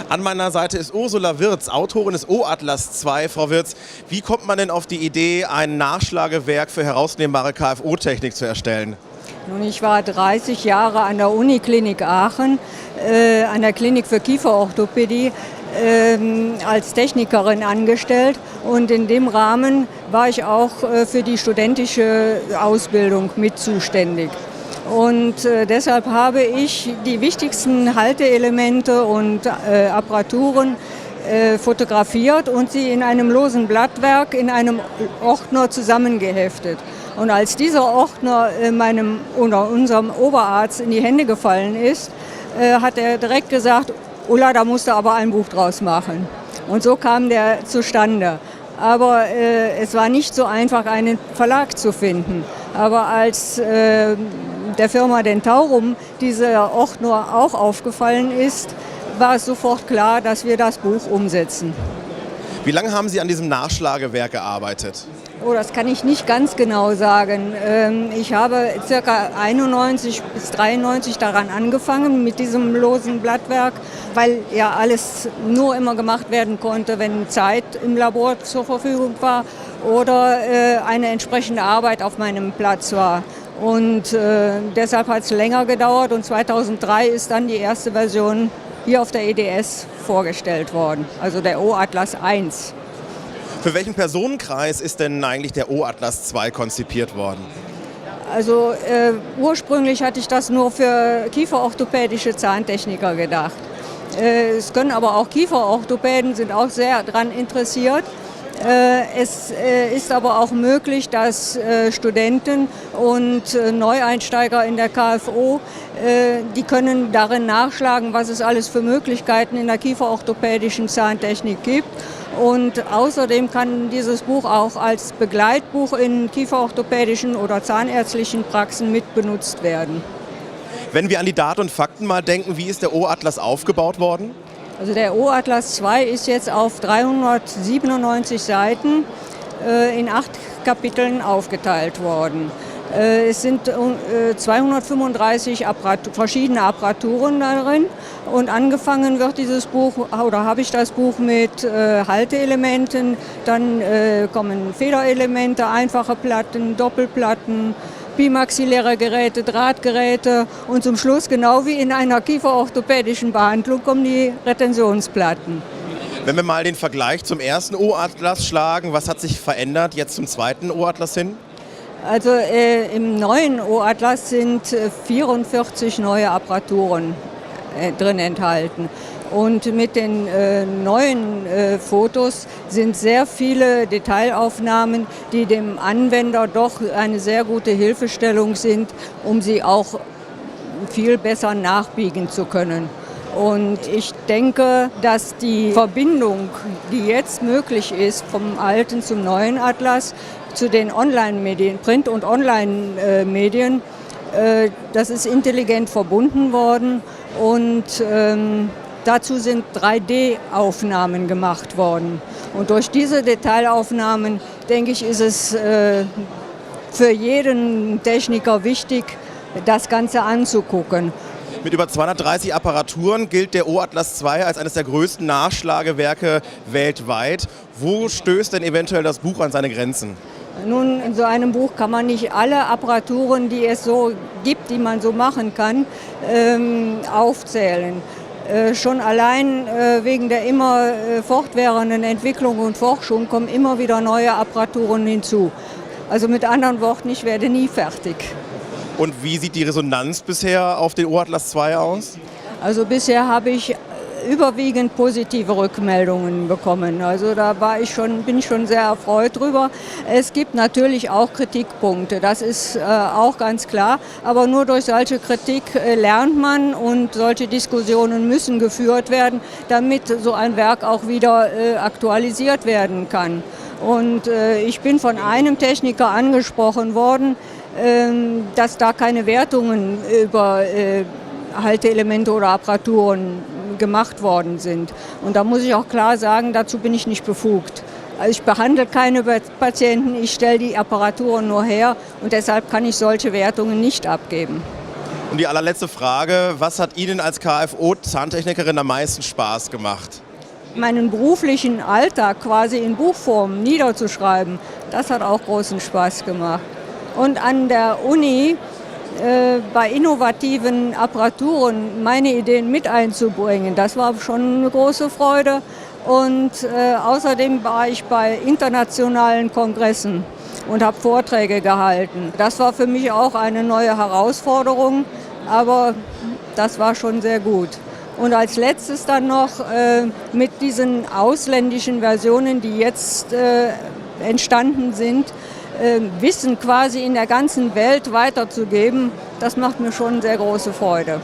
An meiner Seite ist Ursula Wirz, Autorin des O-Atlas II. Frau Wirz, wie kommt man denn auf die Idee, ein Nachschlagewerk für herausnehmbare KFO-Technik zu erstellen? Nun, ich war 30 Jahre an der Uniklinik Aachen, an der Klinik für Kieferorthopädie, als Technikerin angestellt. Und in dem Rahmen war ich auch für die studentische Ausbildung mit zuständig. Und deshalb habe ich die wichtigsten Halteelemente und Apparaturen fotografiert und sie in einem losen Blattwerk in einem Ordner zusammengeheftet. Und als dieser Ordner unserem Oberarzt in die Hände gefallen ist, hat er direkt gesagt: Ulla, da musst du aber ein Buch draus machen. Und so kam der zustande. Aber es war nicht so einfach, einen Verlag zu finden. Aber als der Firma Dentaurum dieser Ordner auch aufgefallen ist, war es sofort klar, dass wir das Buch umsetzen. Wie lange haben Sie an diesem Nachschlagewerk gearbeitet? Oh, das kann ich nicht ganz genau sagen. Ich habe ca. 91 bis 93 daran angefangen mit diesem losen Blattwerk, weil ja alles nur immer gemacht werden konnte, wenn Zeit im Labor zur Verfügung war oder eine entsprechende Arbeit auf meinem Platz war. Und deshalb hat es länger gedauert und 2003 ist dann die erste Version hier auf der EDS vorgestellt worden, also der O-Atlas I. Für welchen Personenkreis ist denn eigentlich der O-Atlas II konzipiert worden? Also ursprünglich hatte ich das nur für kieferorthopädische Zahntechniker gedacht. Es können aber auch Kieferorthopäden, sind auch sehr daran interessiert. Es ist aber auch möglich, dass Studenten und Neueinsteiger in der KFO, die können darin nachschlagen, was es alles für Möglichkeiten in der kieferorthopädischen Zahntechnik gibt. Und außerdem kann dieses Buch auch als Begleitbuch in kieferorthopädischen oder zahnärztlichen Praxen mit benutzt werden. Wenn wir an die Daten und Fakten mal denken, wie ist der O-Atlas aufgebaut worden? Also der O-Atlas II ist jetzt auf 397 Seiten in 8 Kapiteln aufgeteilt worden. Es sind 235 verschiedene Apparaturen darin und angefangen wird dieses Buch, oder habe ich das Buch mit Halteelementen, dann kommen Federelemente, einfache Platten, Doppelplatten, bimaxilläre Geräte, Drahtgeräte und zum Schluss, genau wie in einer kieferorthopädischen Behandlung, kommen die Retentionsplatten. Wenn wir mal den Vergleich zum ersten O-Atlas schlagen, was hat sich verändert jetzt zum zweiten O-Atlas hin? Also im neuen O-Atlas sind 44 neue Apparaturen drin enthalten. Und mit den neuen Fotos sind sehr viele Detailaufnahmen, die dem Anwender doch eine sehr gute Hilfestellung sind, um sie auch viel besser nachbiegen zu können. Und ich denke, dass die Verbindung, die jetzt möglich ist, vom alten zum neuen Atlas, zu den Online-Medien, Print- und Online-Medien, das ist intelligent verbunden worden und dazu sind 3D-Aufnahmen gemacht worden. Und durch diese Detailaufnahmen, denke ich, ist es für jeden Techniker wichtig, das Ganze anzugucken. Mit über 230 Apparaturen gilt der O-Atlas II als eines der größten Nachschlagewerke weltweit. Wo stößt denn eventuell das Buch an seine Grenzen? Nun, in so einem Buch kann man nicht alle Apparaturen, die es so gibt, die man so machen kann, aufzählen. Schon allein wegen der immer fortwährenden Entwicklung und Forschung kommen immer wieder neue Apparaturen hinzu. Also mit anderen Worten, ich werde nie fertig. Und wie sieht die Resonanz bisher auf den O-Atlas II aus? Also bisher habe ich überwiegend positive Rückmeldungen bekommen. Also da bin ich schon sehr erfreut drüber. Es gibt natürlich auch Kritikpunkte, das ist auch ganz klar. Aber nur durch solche Kritik lernt man und solche Diskussionen müssen geführt werden, damit so ein Werk auch wieder aktualisiert werden kann. Und ich bin von einem Techniker angesprochen worden, dass da keine Wertungen über Halteelemente oder Apparaturen gemacht worden sind. Und da muss ich auch klar sagen, dazu bin ich nicht befugt. Also ich behandle keine Patienten, ich stelle die Apparaturen nur her und deshalb kann ich solche Wertungen nicht abgeben. Und die allerletzte Frage, was hat Ihnen als KFO-Zahntechnikerin am meisten Spaß gemacht? Meinen beruflichen Alltag quasi in Buchform niederzuschreiben, das hat auch großen Spaß gemacht. Und an der Uni bei innovativen Apparaturen meine Ideen mit einzubringen, das war schon eine große Freude. Und außerdem war ich bei internationalen Kongressen und habe Vorträge gehalten. Das war für mich auch eine neue Herausforderung, aber das war schon sehr gut. Und als letztes dann noch mit diesen ausländischen Versionen, die jetzt entstanden sind, Wissen quasi in der ganzen Welt weiterzugeben, das macht mir schon sehr große Freude.